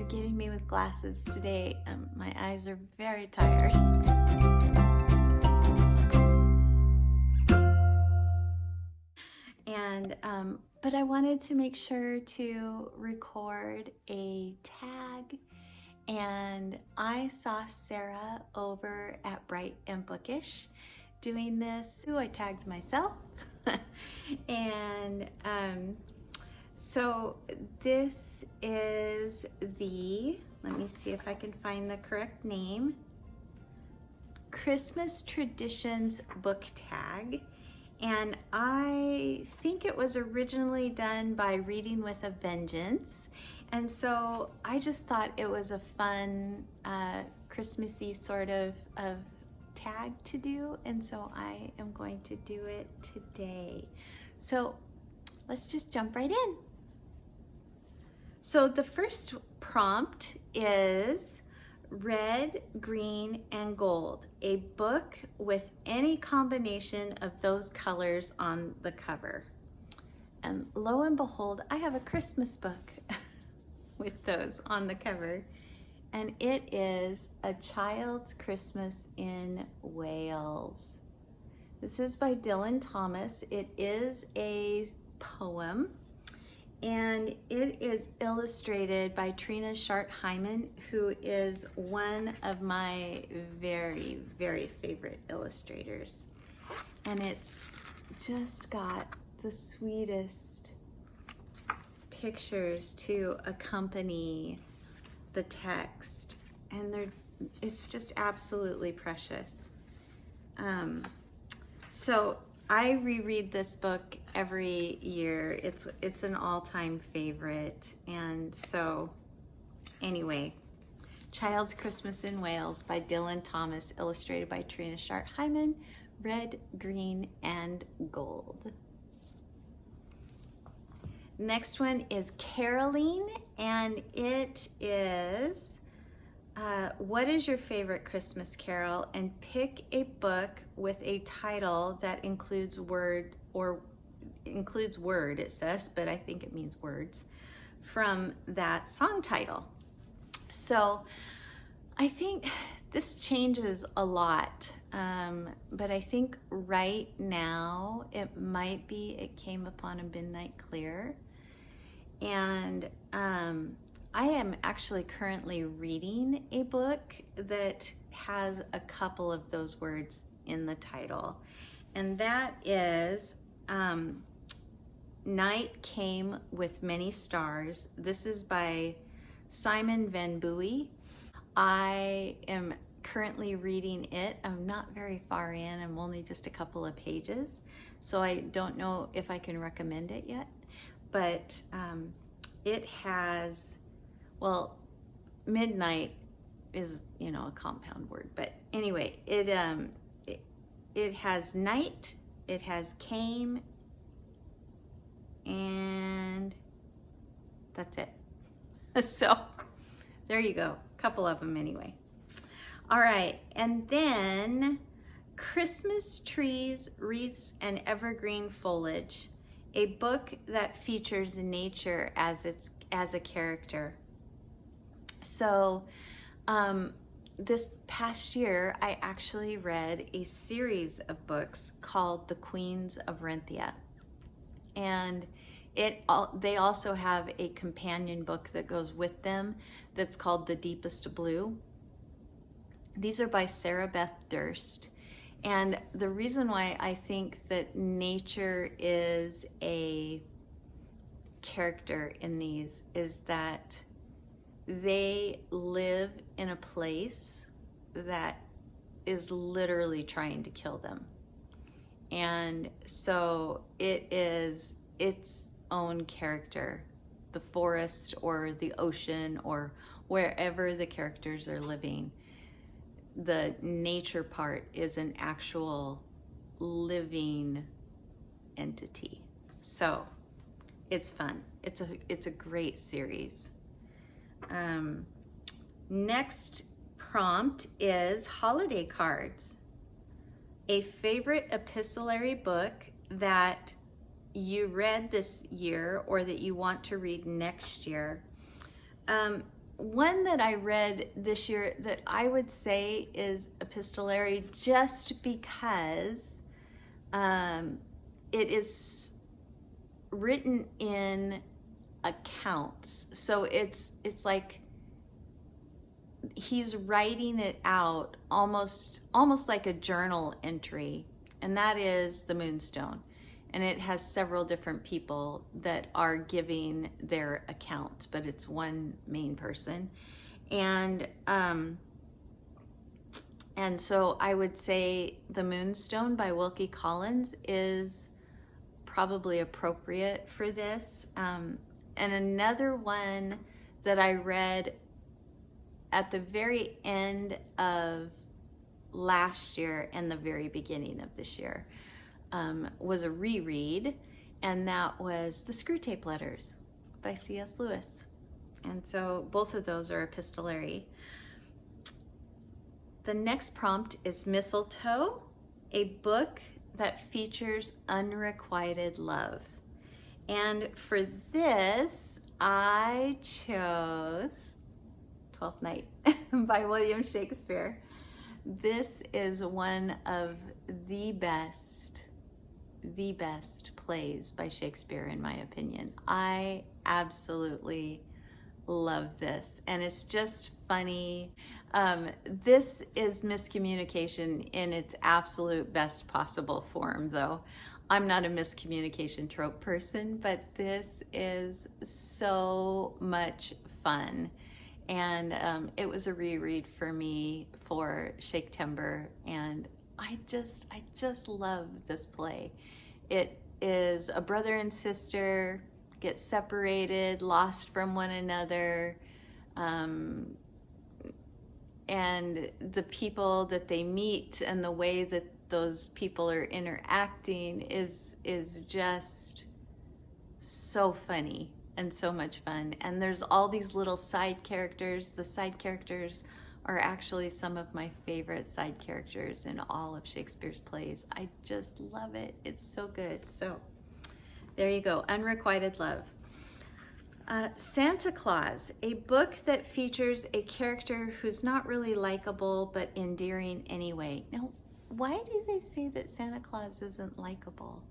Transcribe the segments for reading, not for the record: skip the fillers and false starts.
getting me with glasses today. My eyes are very tired. And but I wanted to make sure to record a tag, and I saw Sarah over at Bright and Bookish doing this. Ooh, I tagged myself. And so this is the, let me see if I can find the correct name, Christmas Traditions book tag. And I think it was originally done by Reading with a Vengeance. And so I just thought it was a fun, Christmassy sort of tag to do. And so I am going to do it today. So let's just jump right in. So the first prompt is Red, Green, and Gold, a book with any combination of those colors on the cover. And lo and behold, I have a Christmas book with those on the cover. And it is A Child's Christmas in Wales. This is by Dylan Thomas. It is a poem, and it is illustrated by Trina Shart-Hyman, who is one of my very, very favorite illustrators. And it's just got the sweetest pictures to accompany the text, and it's just absolutely precious. So I reread this book every year. It's an all-time favorite. And so anyway, Child's Christmas in Wales by Dylan Thomas, illustrated by Trina Shart-Hyman, Red, Green, and Gold. Next one is Caroling, and it is what is your favorite Christmas carol, and pick a book with a title that includes word, it says, but I think it means words, from that song title. So I think this changes a lot, but I think right now it might be It Came Upon a Midnight Clear. And I am actually currently reading a book that has a couple of those words in the title, and that is Night Came with Many Stars. This is by Simon Van Buie. I am currently reading it. I'm not very far in. I'm only just a couple of pages, so I don't know if I can recommend it yet. But it has, well, midnight is, a compound word, but anyway, it has night, it has came, and that's it. So there you go, a couple of them anyway. All right, and then Christmas Trees, Wreaths, and Evergreen Foliage, a book that features nature as a character. So this past year, I actually read a series of books called The Queens of Renthia. And they also have a companion book that goes with them that's called The Deepest Blue. These are by Sarah Beth Durst. And the reason why I think that nature is a character in these is that they live in a place that is literally trying to kill them. And so it is its own character, the forest or the ocean or wherever the characters are living. The nature part is an actual living entity. So it's fun. It's a great series. Next prompt is Holiday Cards, a favorite epistolary book that you read this year or that you want to read next year. one that I read this year that I would say is epistolary just because it is written in accounts. So it's like he's writing it out almost like a journal entry, and that is the Moonstone. And it has several different people that are giving their accounts, but it's one main person. And so I would say The Moonstone by Wilkie Collins is probably appropriate for this. And another one that I read at the very end of last year and the very beginning of this year was a reread, and that was The Screwtape Letters by C.S. Lewis. And so both of those are epistolary. The next prompt is Mistletoe, a book that features unrequited love. And for this, I chose Twelfth Night by William Shakespeare. This is one of the best plays by Shakespeare, in my opinion. I absolutely love this, and it's just funny. This is miscommunication in its absolute best possible form, though. I'm not a miscommunication trope person, but this is so much fun. And it was a reread for me for Shaktember, and I just love this play. It is a brother and sister get separated, lost from one another, and the people that they meet and the way that those people are interacting is just so funny and so much fun. And there's all these little side characters. The side characters are actually some of my favorite side characters in all of Shakespeare's plays. I just love it. It's so good. So there you go, Unrequited Love. Santa Claus, a book that features a character who's not really likable but endearing anyway. Now, why do they say that Santa Claus isn't likable?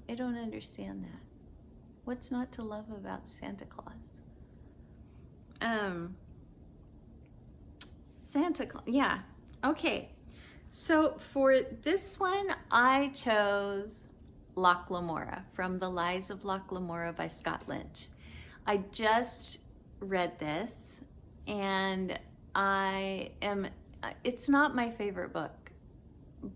I don't understand that. What's not to love about Santa Claus? Santa Claus, yeah. Okay, so for this one, I chose Loch Lamora, from The Lies of Loch Lamora by Scott Lynch. I just read this, and it's not my favorite book,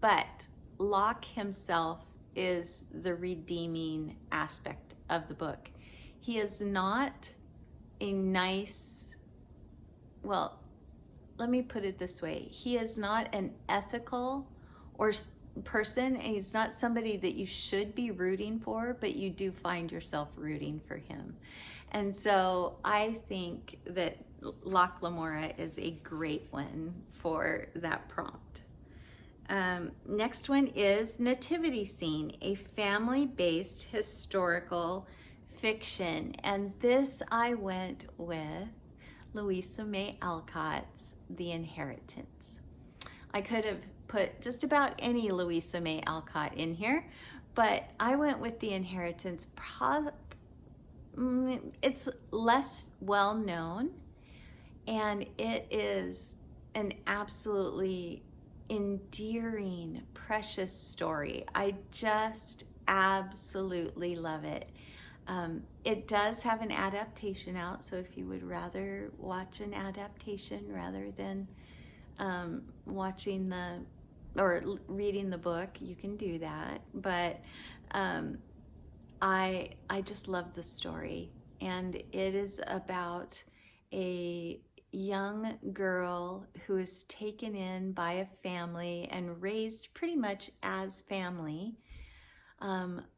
but Loch himself is the redeeming aspect of the book. He is not a nice, well, let me put it this way. He is not an ethical or person. He's not somebody that you should be rooting for, but you do find yourself rooting for him. And so I think that Loch Lamora is a great one for that prompt. Next one is Nativity Scene, a family-based historical fiction. And this I went with Louisa May Alcott's The Inheritance. I could have put just about any Louisa May Alcott in here, but I went with The Inheritance. It's less well known, and it is an absolutely endearing, precious story. I just absolutely love it. It does have an adaptation out, so if you would rather watch an adaptation rather than watching or reading the book, you can do that. But I just love the story, and it is about a young girl who is taken in by a family and raised pretty much as family,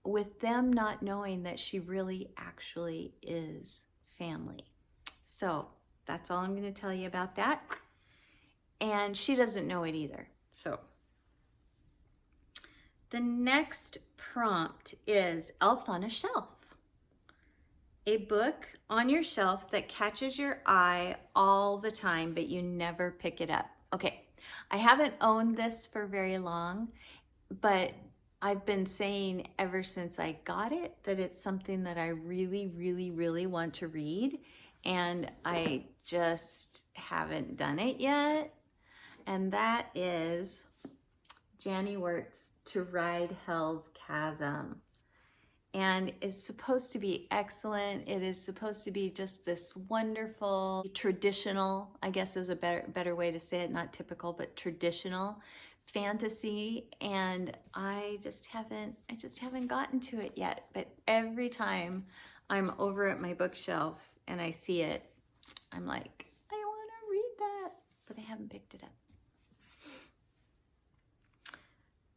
with them not knowing that she really actually is family. So that's all I'm going to tell you about that. And she doesn't know it either. So the next prompt is Elf on a Shelf. A book on your shelf that catches your eye all the time, but you never pick it up. Okay, I haven't owned this for very long, but I've been saying ever since I got it that it's something that I really, really, really want to read, and I just haven't done it yet. And that is Janny Works To Ride Hell's Chasm. And it's supposed to be excellent. It is supposed to be just this wonderful, traditional, I guess is a better way to say it, not typical, but traditional fantasy. And I just haven't gotten to it yet. But every time I'm over at my bookshelf and I see it, I'm like, I want to read that, but I haven't picked it up.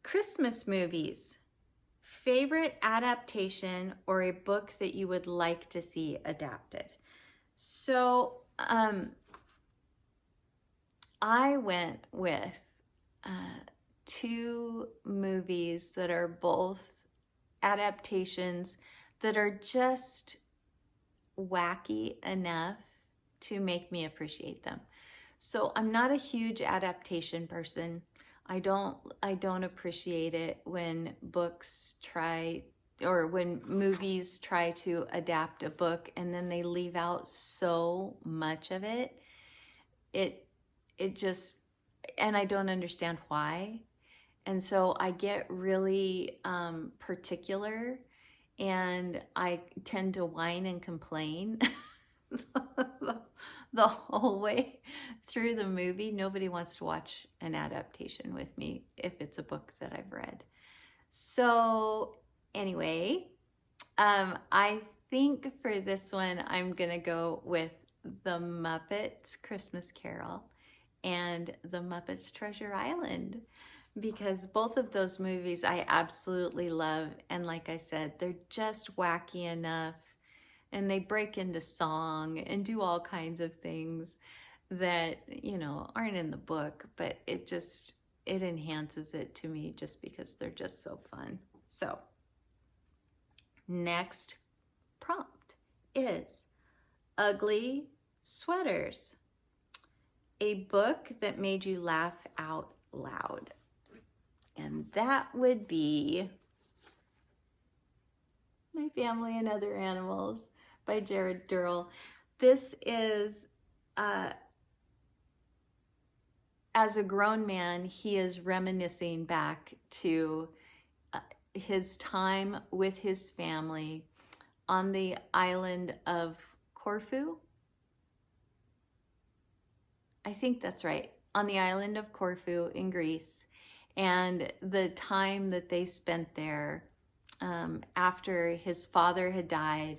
Christmas movies. Favorite adaptation or a book that you would like to see adapted? So I went with two movies that are both adaptations that are just wacky enough to make me appreciate them. So I'm not a huge adaptation person. I don't appreciate it when books try, or when movies try to adapt a book and then they leave out so much of it. It just, and I don't understand why. And so I get really particular, and I tend to whine and complain the whole way through the movie. Nobody wants to watch an adaptation with me if it's a book that I've read. So anyway, I think for this one, I'm gonna go with The Muppets Christmas Carol and The Muppets Treasure Island, because both of those movies I absolutely love. And like I said, they're just wacky enough, and they break into song and do all kinds of things that, you know, aren't in the book, but it enhances it to me just because they're just so fun. So next prompt is Ugly Sweaters, a book that made you laugh out loud. And that would be My Family and Other Animals by Jared Durrell. This is, as a grown man, he is reminiscing back to his time with his family on the island of Corfu. I think that's right, on the island of Corfu in Greece, and the time that they spent there after his father had died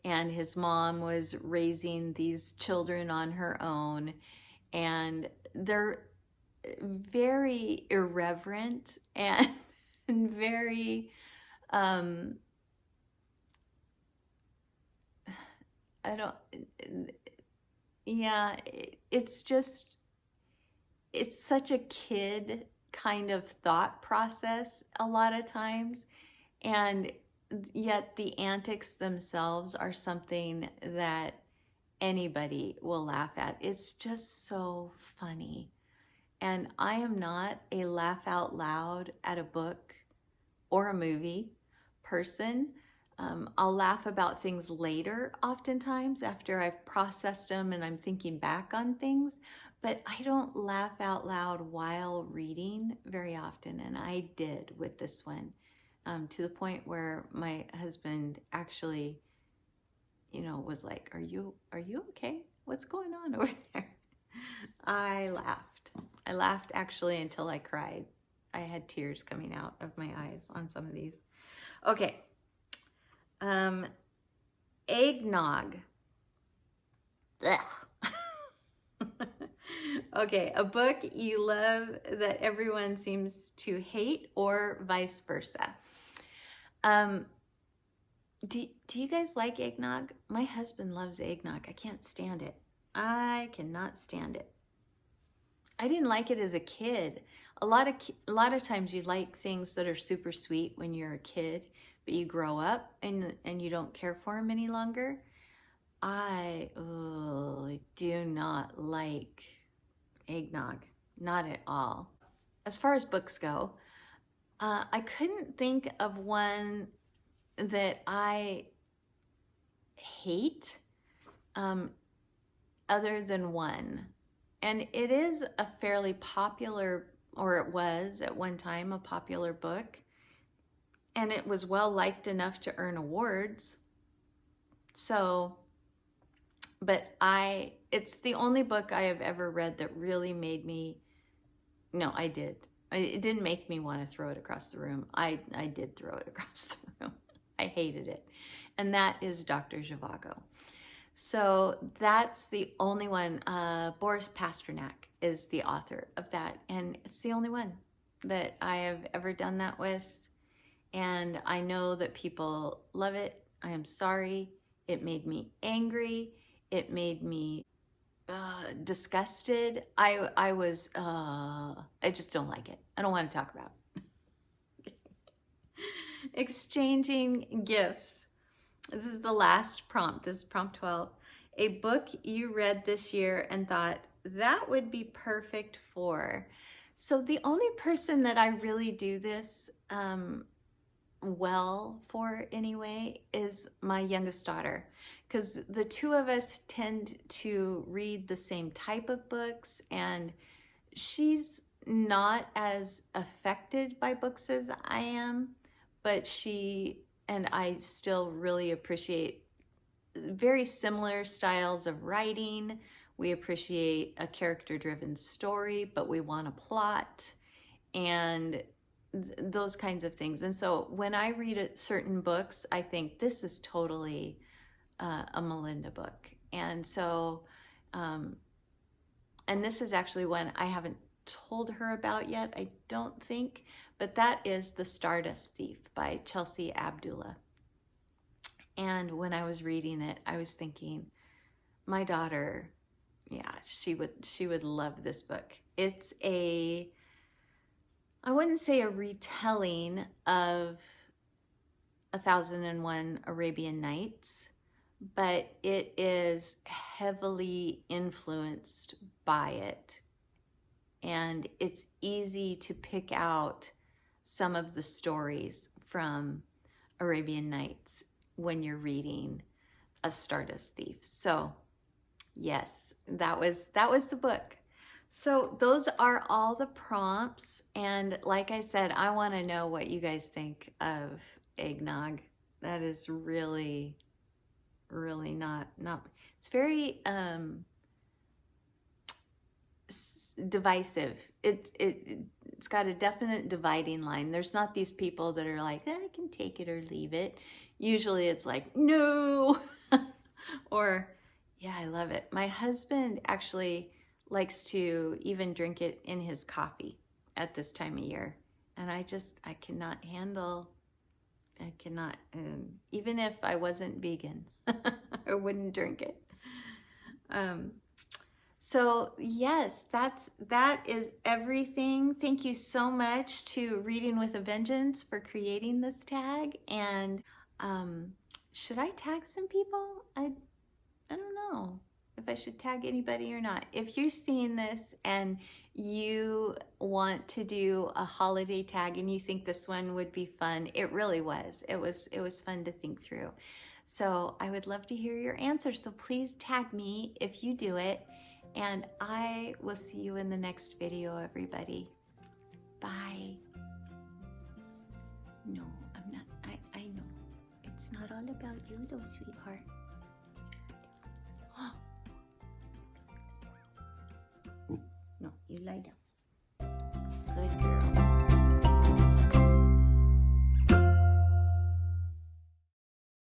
and his mom was raising these children on her own. And they're very irreverent and very, it's just, it's such a kid kind of thought process a lot of times. And yet the antics themselves are something that anybody will laugh at. It's just so funny. And I am not a laugh out loud at a book or a movie person. I'll laugh about things later, oftentimes after I've processed them and I'm thinking back on things, but I don't laugh out loud while reading very often. And I did with this one, to the point where my husband actually, you know, was like, are you okay? What's going on over there? I laughed actually until I cried. I had tears coming out of my eyes on some of these. Okay. Eggnog. Okay, a book you love that everyone seems to hate, or vice versa. Do you guys like eggnog? My husband loves eggnog. I can't stand it. I cannot stand it. I didn't like it as a kid. A lot of times you like things that are super sweet when you're a kid, but you grow up and you don't care for them any longer. I do not like eggnog, not at all. As far as books go, I couldn't think of one that I hate other than one. And it is a fairly popular, or it was at one time, a popular book. And it was well liked enough to earn awards. So, but it's the only book I have ever read that really made me, no, I did. It didn't make me want to throw it across the room. I did throw it across the room. I hated it. And that is Dr. Zhivago. So that's the only one. Boris Pasternak is the author of that. And it's the only one that I have ever done that with. And I know that people love it. I am sorry. It made me angry. It made me disgusted. I just don't like it. I don't want to talk about it. Exchanging gifts. This is the last prompt. This is prompt 12. A book you read this year and thought that would be perfect for. So the only person that I really do this well for anyway is my youngest daughter, because the two of us tend to read the same type of books, and she's not as affected by books as I am, but she and I still really appreciate very similar styles of writing. We appreciate a character-driven story, but we want a plot and those kinds of things. And so when I read certain books, I think this is totally a Melinda book. And so, and this is actually one I haven't told her about yet, I don't think, but that is The Stardust Thief by Chelsea Abdullah. And when I was reading it, I was thinking, my daughter, yeah, she would love this book. It's I wouldn't say a retelling of 1001 Arabian Nights, but it is heavily influenced by it. And it's easy to pick out some of the stories from Arabian Nights when you're reading A Stardust Thief. So yes, that was the book. So those are all the prompts. And like I said, I want to know what you guys think of eggnog. That is really, really not, it's very divisive. It's got a definite dividing line. There's not these people that are like, I can take it or leave it. Usually it's like, no, or yeah, I love it. My husband actually likes to even drink it in his coffee at this time of year. And I cannot handle, even if I wasn't vegan, I wouldn't drink it. So yes, that is everything. Thank you so much to Reading with a Vengeance for creating this tag. And should I tag some people? I don't know if I should tag anybody or not. If you're seeing this and you want to do a holiday tag and you think this one would be fun, it really was. It was fun to think through. So I would love to hear your answers. So please tag me if you do it. And I will see you in the next video, everybody. Bye. No, I'm not. I know. It's not all about you though, sweetheart. No, you lie down. Good girl.